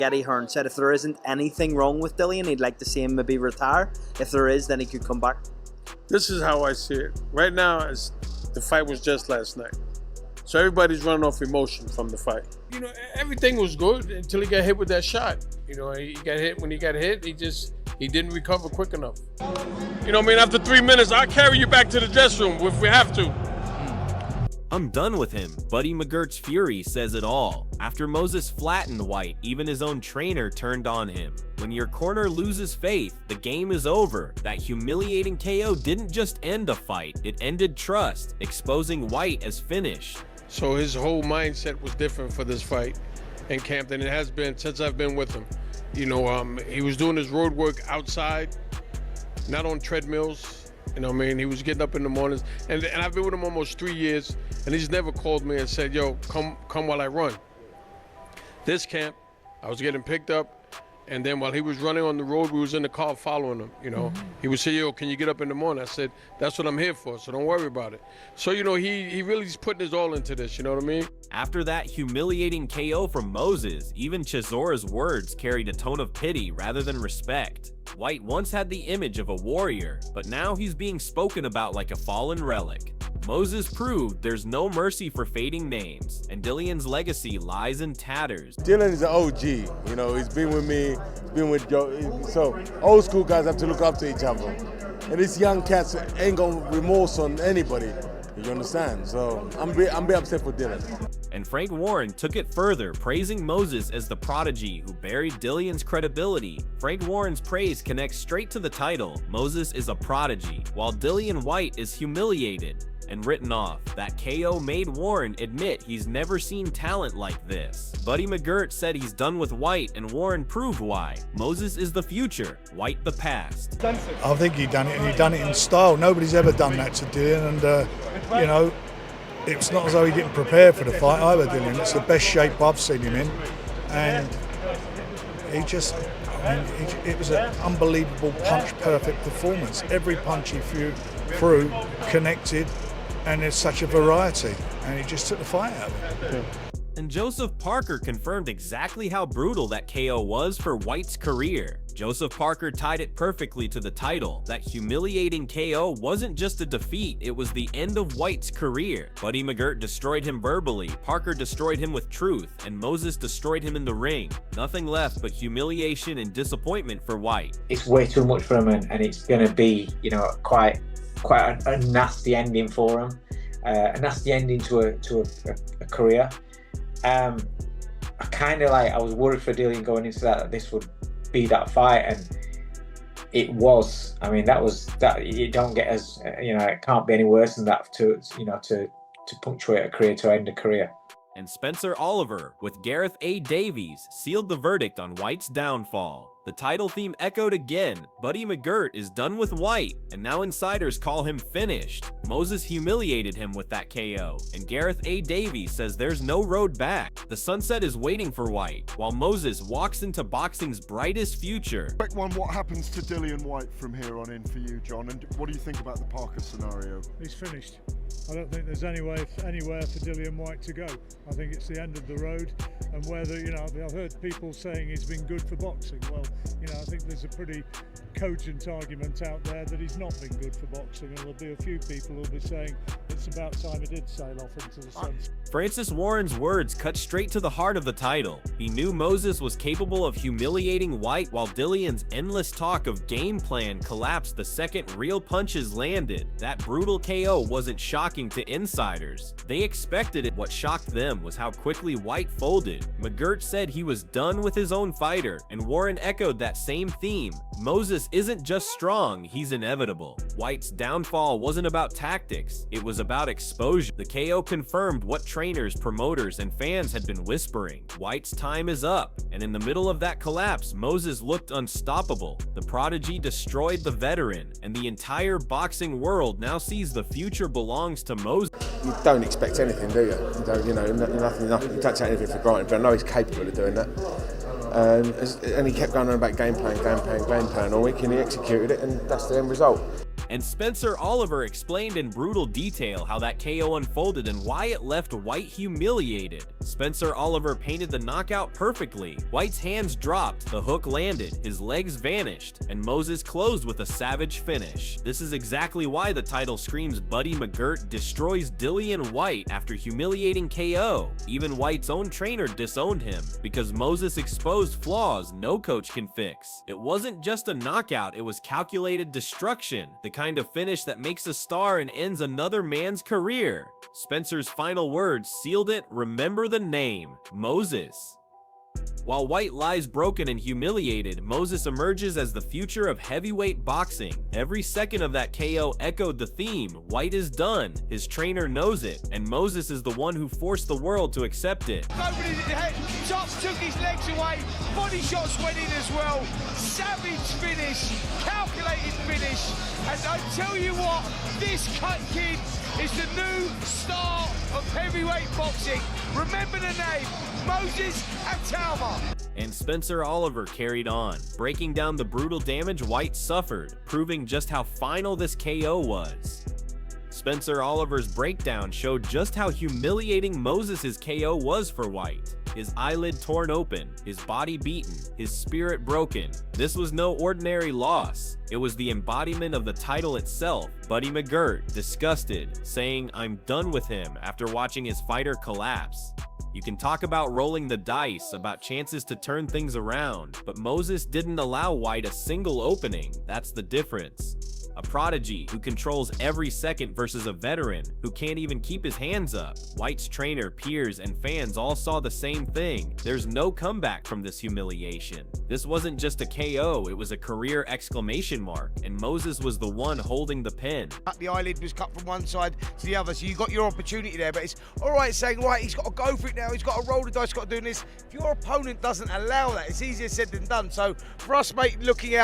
Eddie Hearn said if there isn't anything wrong with Dillian, he'd like to see him maybe retire. If there is, then he could come back. This is how I see it. Right now, the fight was just last night. So everybody's running off emotion from the fight. You know, everything was good until he got hit with that shot. You know, he got hit. When he got hit, he didn't recover quick enough. You know what I mean? After 3 minutes, I'll carry you back to the dressing room if we have to. I'm done with him. Buddy McGirt's fury says it all. After Moses flattened Whyte, even his own trainer turned on him. When your corner loses faith, the game is over. That humiliating KO didn't just end a fight, it ended trust, exposing Whyte as finished. So his whole mindset was different for this fight in camp than it has been since I've been with him. You know, he was doing his road work outside, not on treadmills. You know what I mean? He was getting up in the mornings. And I've been with him almost 3 years, and he's never called me and said, yo, come while I run. This camp, I was getting picked up, and then while he was running on the road, we was in the car following him, you know. He would say, yo, can you get up in the morning? I said, that's what I'm here for, so don't worry about it. So, you know, he really is putting his all into this, you know what I mean? After that humiliating KO from Moses, even Chisora's words carried a tone of pity rather than respect. Whyte once had the image of a warrior, but now he's being spoken about like a fallen relic. Moses proved there's no mercy for fading names, and Dillian's legacy lies in tatters. Dillian is an OG, you know, he's been with me, he's been with Joe, so old school guys have to look up to each other. And these young cats ain't gonna remorse on anybody, you understand? So I'm a bit upset for Dillian. And Frank Warren took it further, praising Moses as the prodigy who buried Dillian's credibility. Frank Warren's praise connects straight to the title. Moses is a prodigy, while Dillian Whyte is humiliated and written off. That KO made Warren admit he's never seen talent like this. Buddy McGirt said he's done with Whyte, and Warren proved why. Moses is the future, Whyte the past. I think he done it, and he done it in style. Nobody's ever done that to Dillian, and you know, it's not as though he didn't prepare for the fight either, Dillian. It's the best shape I've seen him in, and he just, it was an unbelievable punch-perfect performance. Every punch he threw connected, and there's such a variety, and he just took the fight out of it. And Joseph Parker confirmed exactly how brutal that KO was for Whyte's career. Joseph Parker tied it perfectly to the title. That humiliating KO wasn't just a defeat, it was the end of Whyte's career. Buddy McGirt destroyed him verbally, Parker destroyed him with truth, and Moses destroyed him in the ring. Nothing left but humiliation and disappointment for Whyte. It's way too much for him, and it's going to be, you know, quite a nasty ending for him. A nasty ending to a career. I was worried for Dillian going into that this would be that fight, and it was. I mean, that you don't get as, you know, it can't be any worse than that to punctuate a career, to end a career. And Spencer Oliver, with Gareth A. Davies, sealed the verdict on Whyte's downfall. The title theme echoed again. Buddy McGirt is done with Whyte, and now insiders call him finished. Moses humiliated him with that KO, and Gareth A. Davies says there's no road back. The sunset is waiting for Whyte, while Moses walks into boxing's brightest future. Quick one, what happens to Dillian Whyte from here on in for you, John? And what do you think about the Parker scenario? He's finished. I don't think there's anywhere for Dillian Whyte to go. I think it's the end of the road, and whether, you know, I've heard people saying he's been good for boxing. Well, you know, I think there's a pretty cogent argument out there that he's not been good for boxing, and there'll be a few people who'll be saying it's about time he did sail off into the sunset. Francis Warren's words cut straight to the heart of the title. He knew Moses was capable of humiliating Whyte, while Dillian's endless talk of game plan collapsed the second real punches landed. That brutal KO wasn't shocking to insiders. They expected it. What shocked them was how quickly Whyte folded. McGirt said he was done with his own fighter, and Warren echoed that same theme. Moses isn't just strong, he's inevitable. Whyte's downfall wasn't about tactics, it was about exposure. The KO confirmed what trainers, promoters, and fans had been whispering. Whyte's time is up, and in the middle of that collapse, Moses looked unstoppable. The prodigy destroyed the veteran, and the entire boxing world now sees the future belongs to Moses. You don't expect anything, do you? You don't, you know, nothing, you don't take anything for granted, but I know he's capable of doing that. And he kept going on about game plan all week, and he executed it, and that's the end result. And Spencer Oliver explained in brutal detail how that KO unfolded and why it left Whyte humiliated. Spencer Oliver painted the knockout perfectly. Whyte's hands dropped, the hook landed, his legs vanished, and Moses closed with a savage finish. This is exactly why the title screams Buddy McGirt destroys Dillian Whyte after humiliating KO. Even Whyte's own trainer disowned him, because Moses exposed flaws no coach can fix. It wasn't just a knockout, it was calculated destruction, the kind of finish that makes a star and ends another man's career. Spencer's final words sealed it: remember the name, Moses. While Whyte lies broken and humiliated, Moses emerges as the future of heavyweight boxing. Every second of that KO echoed the theme: Whyte is done, his trainer knows it, and Moses is the one who forced the world to accept it. Opened his head, Chops took his legs away, body shots went in as well. Savage finish, calculated finish, and I tell you what, this cut kid is the new star of heavyweight boxing. Remember the name, Moses Itauma. And Spencer Oliver carried on, breaking down the brutal damage Whyte suffered, proving just how final this KO was. Spencer Oliver's breakdown showed just how humiliating Moses' KO was for Whyte. His eyelid torn open, his body beaten, his spirit broken. This was no ordinary loss. It was the embodiment of the title itself. Buddy McGirt, disgusted, saying, "I'm done with him," after watching his fighter collapse. You can talk about rolling the dice, about chances to turn things around, but Moses didn't allow Whyte a single opening. That's the difference. A prodigy who controls every second versus a veteran who can't even keep his hands up. Whyte's trainer, peers, and fans all saw the same thing. There's no comeback from this humiliation. This wasn't just a KO, it was a career exclamation mark, and Moses was the one holding the pen. The eyelid was cut from one side to the other, so you got your opportunity there, but it's all right saying, right, he's got to go for it now, he's got to roll the dice, got to do this. If your opponent doesn't allow that, it's easier said than done. So for us, mate, looking out,